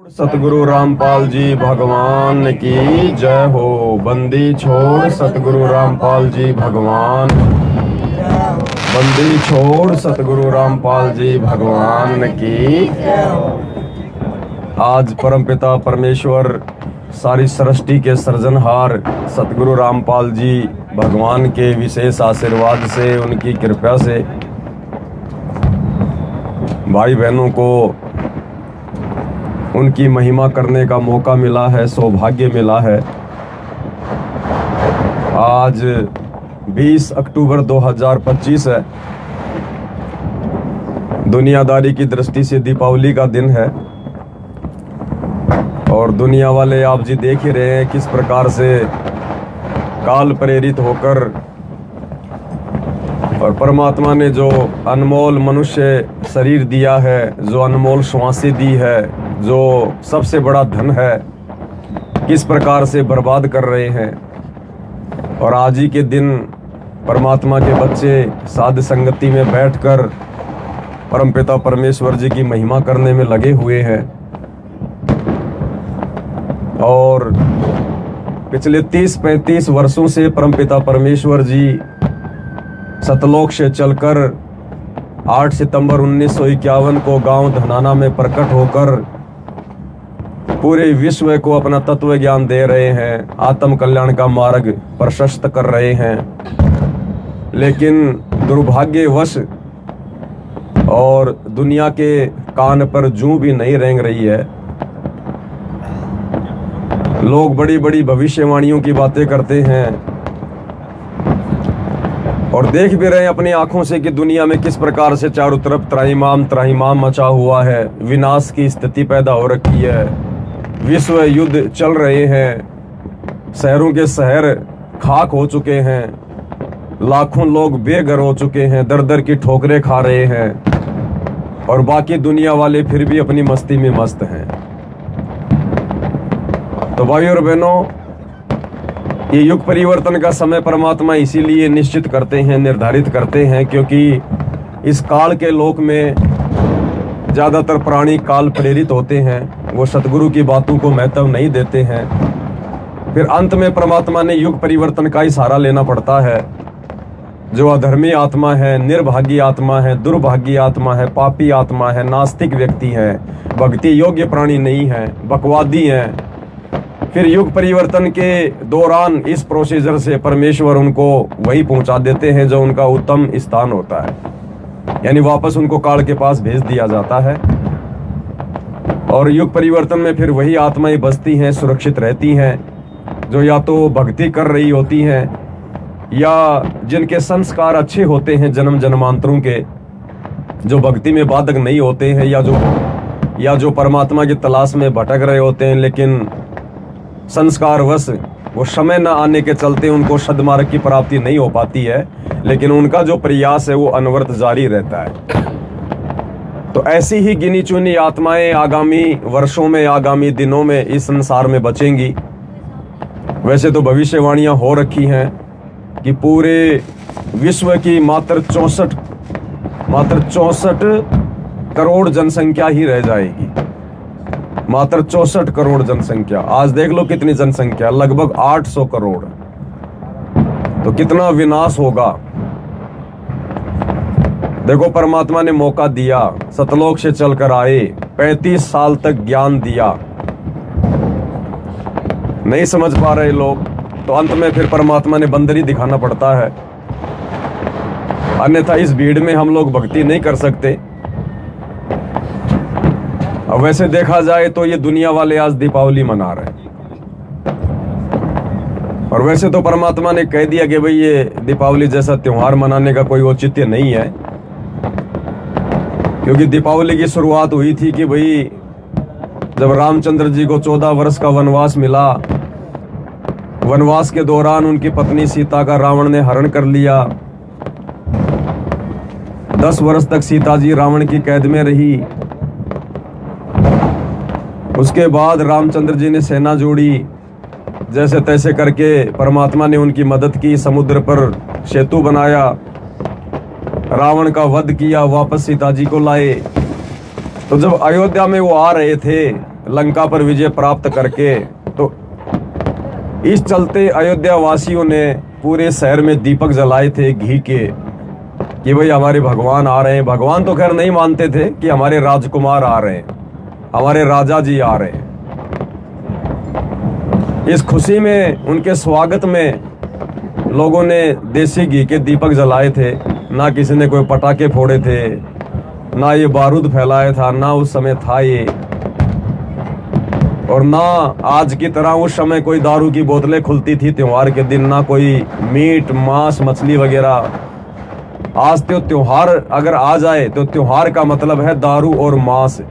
सतगुरु रामपाल जी भगवान की जय हो। बंदी छोड़ सतगुरु रामपाल जी भगवान, बंदी छोड़ सतगुरु रामपाल जी भगवान की। आज परमपिता परमेश्वर सारी सृष्टि के सृजनहार सतगुरु रामपाल जी भगवान के विशेष आशीर्वाद से, उनकी कृपा से भाई बहनों को उनकी महिमा करने का मौका मिला है, सौभाग्य मिला है। आज 20 अक्टूबर 2025 है। दुनियादारी की दृष्टि से दीपावली का दिन है और दुनिया वाले आप जी देख ही रहे हैं किस प्रकार से काल प्रेरित होकर और परमात्मा ने जो अनमोल मनुष्य शरीर दिया है, जो अनमोल श्वासें दी है, जो सबसे बड़ा धन है, किस प्रकार से बर्बाद कर रहे हैं। और आज ही के दिन परमात्मा के बच्चे साध संगति में बैठकर परमपिता परमेश्वर जी की महिमा करने में लगे हुए हैं। और पिछले 30-35 वर्षों से परमपिता परमेश्वर जी सतलोक से चलकर 8 सितंबर 1951 को गांव धनाना में प्रकट होकर पूरे विश्व को अपना तत्व ज्ञान दे रहे हैं, आत्म कल्याण का मार्ग प्रशस्त कर रहे हैं। लेकिन दुर्भाग्यवश और दुनिया के कान पर जूं भी नहीं रेंग रही है। लोग बड़ी बड़ी भविष्यवाणियों की बातें करते हैं और देख भी रहे हैं अपनी आंखों से कि दुनिया में किस प्रकार से चारों तरफ त्राहिमाम मचा हुआ है, विनाश की स्थिति पैदा हो रखी है, विश्व युद्ध चल रहे हैं, शहरों के शहर खाक हो चुके हैं, लाखों लोग बेघर हो चुके हैं, दर दर की ठोकरें खा रहे हैं और बाकी दुनिया वाले फिर भी अपनी मस्ती में मस्त हैं। तो भाई और बहनों, ये युग परिवर्तन का समय परमात्मा इसीलिए निश्चित करते हैं, निर्धारित करते हैं, क्योंकि इस काल के लोक में ज़्यादातर प्राणी काल प्रेरित होते हैं, वो सतगुरु की बातों को महत्व नहीं देते हैं। फिर अंत में परमात्मा ने युग परिवर्तन का ही सहारा लेना पड़ता है। जो अधर्मी आत्मा है, निर्भागी आत्मा है, दुर्भागी आत्मा है, पापी आत्मा है, नास्तिक व्यक्ति है, भक्ति योग्य प्राणी नहीं है, बकवादी हैं, फिर युग परिवर्तन के दौरान इस प्रोसीजर से परमेश्वर उनको वही पहुंचा देते हैं जो उनका उत्तम स्थान होता है, यानी वापस उनको काल के पास भेज दिया जाता है। और युग परिवर्तन में फिर वही आत्माएं बसती हैं, सुरक्षित रहती हैं, जो या तो भक्ति कर रही होती हैं या जिनके संस्कार अच्छे होते हैं जन्म जन्मांतरों के, जो भक्ति में बाधक नहीं होते हैं, या जो परमात्मा की तलाश में भटक रहे होते हैं, लेकिन संस्कारवश वो समय न आने के चलते उनको सद्मार्ग की प्राप्ति नहीं हो पाती है, लेकिन उनका जो प्रयास है वो अनवरत जारी रहता है। तो ऐसी ही गिनी चुनी आत्माएं आगामी वर्षों में, आगामी दिनों में इस संसार में बचेंगी। वैसे तो भविष्यवाणियां हो रखी हैं कि पूरे विश्व की मात्र 64 करोड़ जनसंख्या ही रह जाएगी। मात्र 64 करोड़ जनसंख्या। आज देख लो कितनी जनसंख्या, लगभग 800 करोड़। तो कितना विनाश होगा। देखो, परमात्मा ने मौका दिया, सतलोक से चलकर आए, 35 साल तक ज्ञान दिया, नहीं समझ पा रहे लोग, तो अंत में फिर परमात्मा ने बंदरी दिखाना पड़ता है, अन्यथा इस भीड़ में हम लोग भक्ति नहीं कर सकते। अब वैसे देखा जाए तो ये दुनिया वाले आज दीपावली मना रहे हैं, और वैसे तो परमात्मा ने कह दिया कि भाई ये दीपावली जैसा त्योहार मनाने का कोई औचित्य नहीं है, क्योंकि दीपावली की शुरुआत हुई थी कि भाई जब रामचंद्र जी को 14 वर्ष का वनवास मिला, वनवास के दौरान उनकी पत्नी सीता का रावण ने हरण कर लिया। 10 वर्ष तक सीता जी रावण की कैद में रही। उसके बाद रामचंद्र जी ने सेना जोड़ी, जैसे तैसे करके परमात्मा ने उनकी मदद की, समुद्र पर सेतु बनाया, रावण का वध किया, वापस सीता जी को लाए। तो जब अयोध्या में वो आ रहे थे लंका पर विजय प्राप्त करके, तो इस चलते अयोध्या वासियों ने पूरे शहर में दीपक जलाए थे घी के कि भाई हमारे भगवान आ रहे हैं। भगवान तो खैर नहीं मानते थे कि हमारे राजकुमार आ रहे हैं, हमारे राजा जी आ रहे हैं। इस खुशी में, उनके स्वागत में लोगों ने देसी घी के दीपक जलाए थे। ना किसी ने कोई पटाखे फोड़े थे, ना ये बारूद फैलाया था, ना उस समय था ये, और ना आज की तरह उस समय कोई दारू की बोतलें खुलती थी त्योहार के दिन, ना कोई मीट मांस मछली वगैरह। आज तो त्योहार अगर आ जाए तो त्योहार का मतलब है दारू और मांस।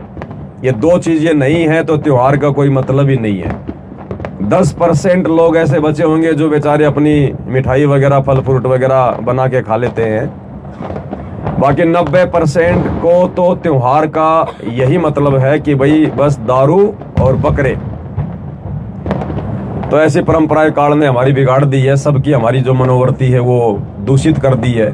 ये दो चीजें नहीं है तो त्योहार का कोई मतलब ही नहीं है। 10% लोग ऐसे बचे होंगे जो बेचारे अपनी मिठाई वगैरह फल फ्रूट वगैरह बना के खा लेते हैं। बाकी 90% को तो त्योहार का यही मतलब है कि भाई बस दारू और बकरे। तो ऐसी परंपराएं काल ने हमारी बिगाड़ दी है, सबकी हमारी जो मनोवृत्ति है वो दूषित कर दी है।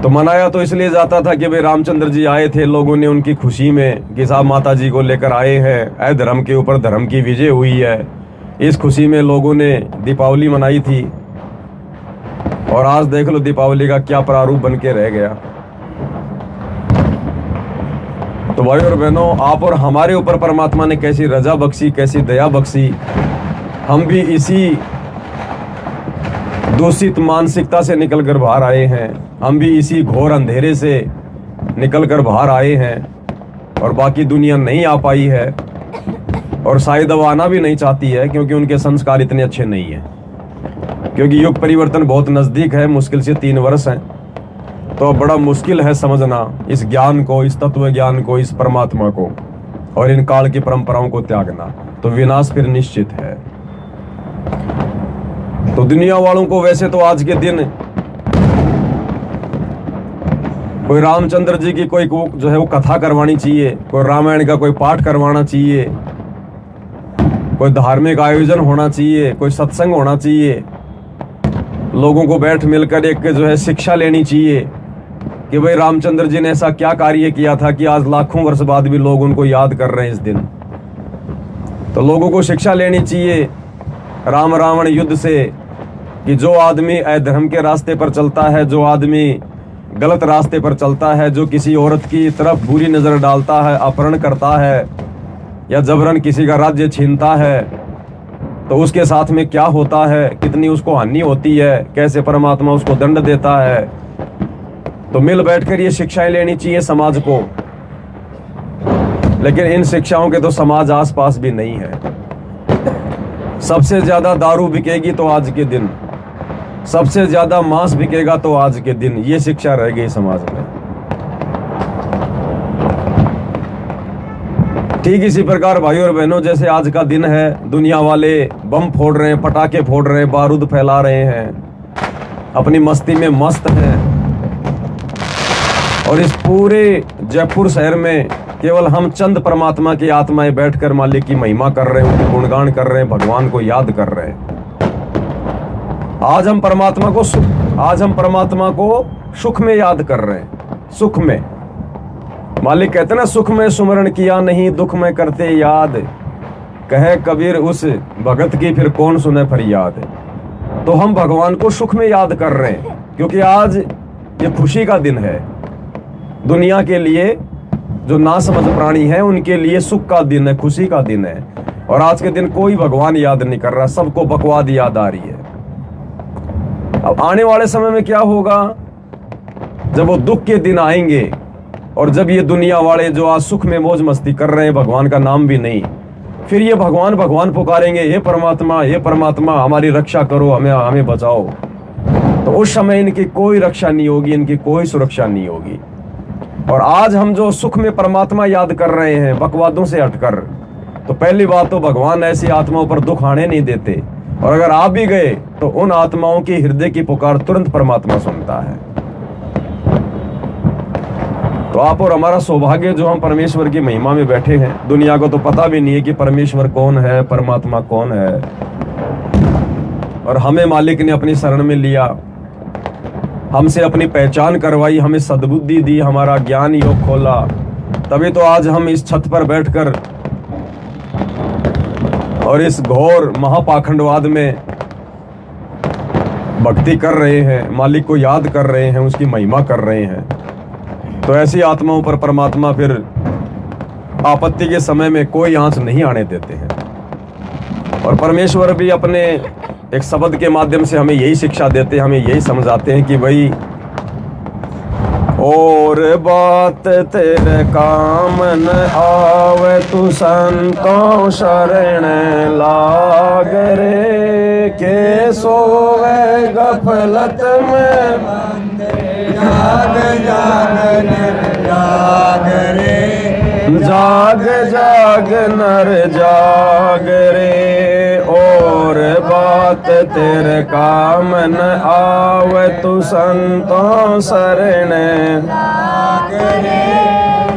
तो मनाया तो इसलिए जाता था कि भाई रामचंद्र जी आए थे, लोगों ने उनकी खुशी में कि साहब माता जी को लेकर आए हैं, अधर्म के ऊपर धर्म की विजय हुई है। इस खुशी में लोगों ने दीपावली मनाई थी। और आज देख लो दीपावली का क्या प्रारूप बन के रह गया। तो भाई और बहनों, आप और हमारे ऊपर परमात्मा ने कैसी रजा बख्शी, कैसी दया बख्शी। हम भी इसी दूषित मानसिकता से निकलकर बाहर आए हैं, हम भी इसी घोर अंधेरे से निकलकर बाहर आए हैं। और बाकी दुनिया नहीं आ पाई है, और शायद अब आना भी नहीं चाहती है, क्योंकि उनके संस्कार इतने अच्छे नहीं हैं। क्योंकि युग परिवर्तन बहुत नजदीक है, मुश्किल से 3 वर्ष हैं। तो अब बड़ा मुश्किल है समझना इस ज्ञान को, इस तत्व ज्ञान को, इस परमात्मा को, और इन काल की परंपराओं को त्यागना। तो विनाश फिर निश्चित है। तो दुनिया वालों को वैसे तो आज के दिन कोई रामचंद्र जी की कोई जो है वो कथा करवानी चाहिए, कोई रामायण का कोई पाठ करवाना चाहिए, कोई धार्मिक आयोजन होना चाहिए, कोई सत्संग होना चाहिए। लोगों को बैठ मिलकर एक जो है शिक्षा लेनी चाहिए कि भाई रामचंद्र जी ने ऐसा क्या कार्य किया था कि आज लाखों वर्ष बाद भी लोग उनको याद कर रहे हैं इस दिन। तो लोगों को शिक्षा लेनी चाहिए राम रावण युद्ध से कि जो आदमी अधर्म के रास्ते पर चलता है, जो आदमी गलत रास्ते पर चलता है, जो किसी औरत की तरफ बुरी नजर डालता है, अपहरण करता है या जबरन किसी का राज्य छीनता है, तो उसके साथ में क्या होता है, कितनी उसको हानि होती है, कैसे परमात्मा उसको दंड देता है। तो मिल बैठकर ये शिक्षाएं लेनी चाहिए समाज को। लेकिन इन शिक्षाओं के तो समाज आसपास भी नहीं है। सबसे ज्यादा दारू बिकेगी तो आज के दिन, सबसे ज्यादा मांस बिकेगा तो आज के दिन, ये शिक्षा रह गई समाज में। ठीक इसी प्रकार भाइयों और बहनों, जैसे आज का दिन है, दुनिया वाले बम फोड़ रहे हैं, पटाखे फोड़ रहे हैं, बारूद फैला रहे हैं, अपनी मस्ती में मस्त हैं। और इस पूरे जयपुर शहर में केवल हम चंद परमात्मा की आत्माएं बैठकर मालिक की महिमा कर रहे हैं, उनकी गुणगान कर रहे हैं, भगवान को याद कर रहे हैं। आज हम परमात्मा को सुख में याद कर रहे हैं, सुख में। मालिक कहते हैं ना, सुख में सुमरण किया नहीं, दुख में करते याद, कहे कबीर उस भगत की फिर कौन सुने फरियाद। तो हम भगवान को सुख में याद कर रहे हैं, क्योंकि आज ये खुशी का दिन है। दुनिया के लिए जो नासमझ प्राणी है उनके लिए सुख का दिन है, खुशी का दिन है। और आज के दिन कोई भगवान याद नहीं कर रहा, सबको बकवाद याद आ रही है। अब आने वाले समय में क्या होगा, जब वो दुख के दिन आएंगे और जब ये दुनिया वाले जो आज सुख में मौज मस्ती कर रहे हैं, भगवान का नाम भी नहीं, फिर ये भगवान भगवान पुकारेंगे, हे परमात्मा हमारी रक्षा करो, हमें बचाओ। तो उस समय इनकी कोई रक्षा नहीं होगी, इनकी कोई सुरक्षा नहीं होगी। और आज हम जो सुख में परमात्मा याद कर रहे हैं बकवादों से हटकर, तो पहली बात तो भगवान ऐसी आत्माओं पर दुख आने नहीं देते। और अगर आ भी गए तो उन आत्माओं की हृदय की पुकार तुरंत परमात्मा सुनता है। तो आप और हमारा सौभाग्य जो हम परमेश्वर की महिमा में बैठे हैं। दुनिया को तो पता भी नहीं है कि परमेश्वर कौन है, परमात्मा कौन है। और हमें मालिक ने अपनी शरण में लिया, हमसे अपनी पहचान करवाई, हमें सद्बुद्धि दी, हमारा ज्ञान योग खोला, तभी तो आज हम इस छत पर बैठकर और इस घोर महापाखंडवाद में भक्ति कर रहे हैं, मालिक को याद कर रहे हैं, उसकी महिमा कर रहे हैं। तो ऐसी आत्माओं पर परमात्मा फिर आपत्ति के समय में कोई आंच नहीं आने देते हैं। और परमेश्वर भी अपने एक शब्द के माध्यम से हमें यही शिक्षा देते हैं, हमें यही समझाते हैं कि भाई और बात तेरे काम न आवे, तू संतों शरण लाग रे। के सोवे गफलत में जाग जाग जाग रे, जाग जाग नर जाग रे। और बात तेरे काम न आवे, तू संतों शरण लाग रे।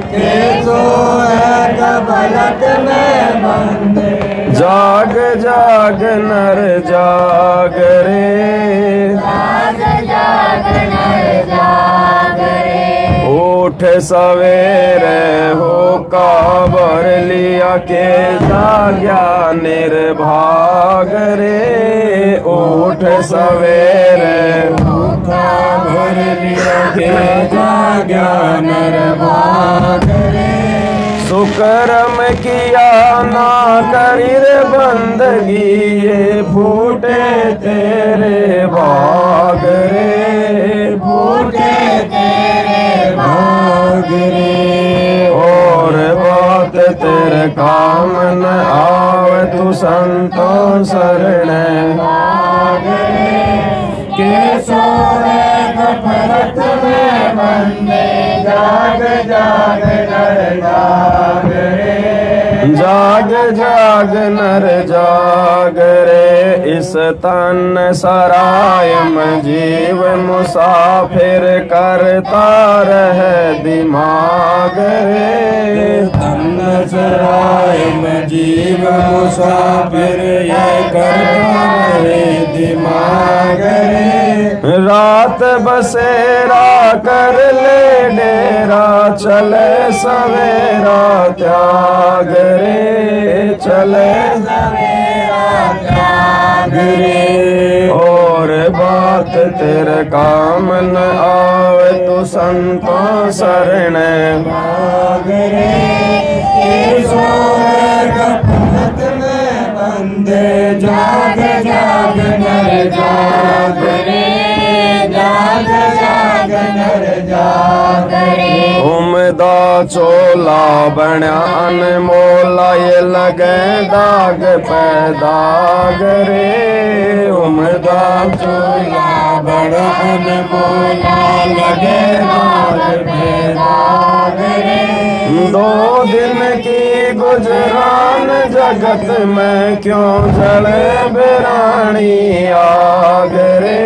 के सोए गफलत में बंदे, जाग जाग नर जाग रे, जाग जाग नर जाग रे। उठ सवेरे हो काबर लिया के जाग्या निर्भाग रे। उठ सवेरे हो काबर लिया के जाग्या निर्भाग रे। सुकर्म किया ना करी रे बंदगी, ये फूटे तेरे भाग रे, फूटे तेरे भाग रे। और बात तेरे काम न आवे, तू संतों शरण लाग रे। के सोए गफलत में बंदे, जाग जाग नर जाग रे, जाग जाग नर जाग रे। इस तन सराय में जीव मुसाफिर करता रहे दिमाग रे। तन सराय में जीव मुसाफिर ये करता रहे दिमाग रे। रात बसेरा कर ले डेरा, चले सवेरा त्याग रे, चले सवेरा त्याग रे। और बात तेरे काम न आवे, तू संतों शरण लाग रे। के सोए गफलत में बंदे, जाग जाग नर जाग रे, जाग जाग नर जाग रे। उमदा चोला बना अनमोला, ये लगे दाग पैदाग रे। उमदा चोला बड़ा अनमोला, लगे दाग पैदाग रे। दो दिन की गुजरान जगत में, क्यों जले बिरानी आग रे,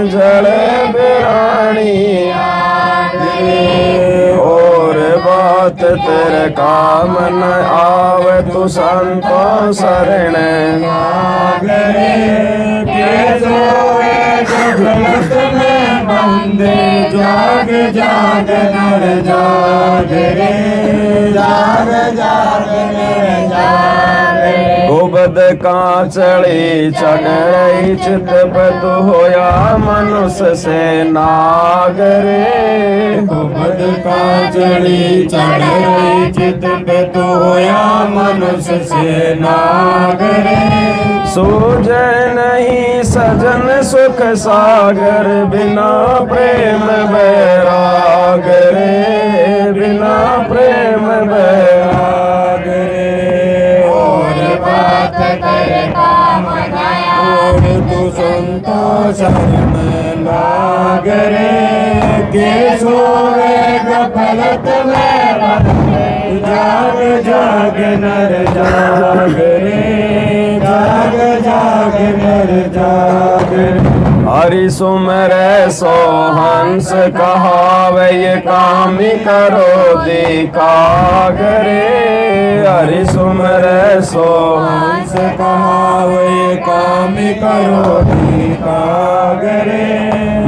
जले बिरानी आग रे। और बात तेरे काम न आवे, तू संतों शरण लाग रे। के सोए गफलत में बंदे, जाग जाग नर जाग रे, जाग जाग नर जाग रे। गोबद कांचड़ी चढ़ रही चित पे, तू होया मनुष्य से नाग रे। गोबद कांचड़ी चढ़ रही चित पे, तू होया मनुष्य से नाग रे। सूझे नहीं सजन सुख सागर, बिना प्रेम बैराग रे, बिना प्रेम बैराग रे। और बात तेरे काम न आवे, तू संतों शरण लाग रे। के सोए गफलत में बंदे, जाग जाग नर जाग रे, जाग जाग नर जाग रे। हरि सुमरे सो हंस कहावे, ये काम करो दिखाग रे। हरि सुमरे सो हंस कहावे, ये काम करो दिखाग रे।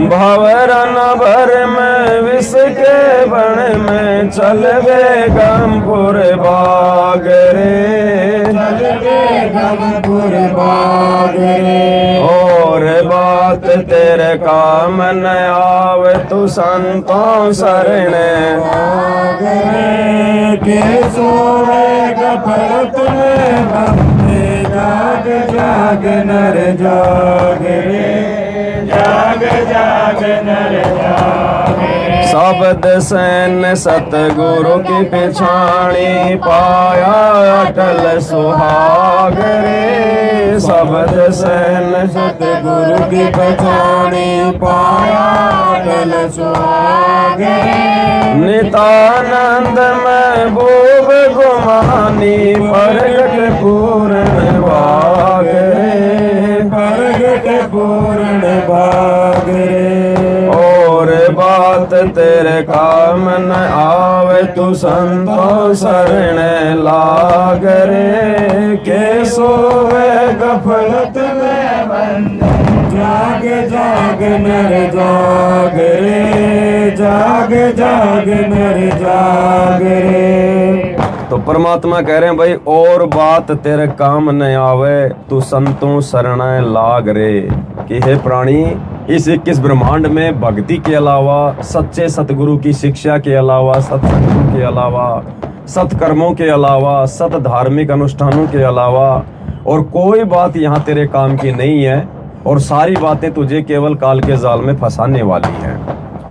भंवर न भर में विष के बण में, चल बेगमपुर बाग रे, चल बेगमपुर बाग रे। और बात तेरे काम न आवे तू संतों शरण बाग रे, के सोवे गफलत में बंदे, जाग जाग नर जाग रे, जाग जाग नर जाग रे। शब्द सैन सतगुरु की पिछाणी पाया अटल सुहाग रे, शब्द सैन सतगुरु की पहचानी पाया अटल सुहाग रे। नितानंद महबूब गुमानी प्रगट पूर्ण भाग रे, प्रगट पूर्ण भाग रे। और बात तेरे काम न आवे तू संतों शरण लाग रे, के सोवे गफलत में बंदे, जाग जाग नर जाग रे, जाग जाग नर जाग रे। तो परमात्मा कह रहे हैं भाई, और बात तेरे काम न आवे तू संतों शरण लाग रे, कि हे प्राणी, इस 21 ब्रह्मांड में भक्ति के अलावा, सच्चे सतगुरु की शिक्षा के अलावा, सत्संगों के अलावा, सत्कर्मों के अलावा, सत धार्मिक अनुष्ठानों के अलावा और कोई बात यहाँ तेरे काम की नहीं है, और सारी बातें तुझे केवल काल के जाल में फंसाने वाली हैं।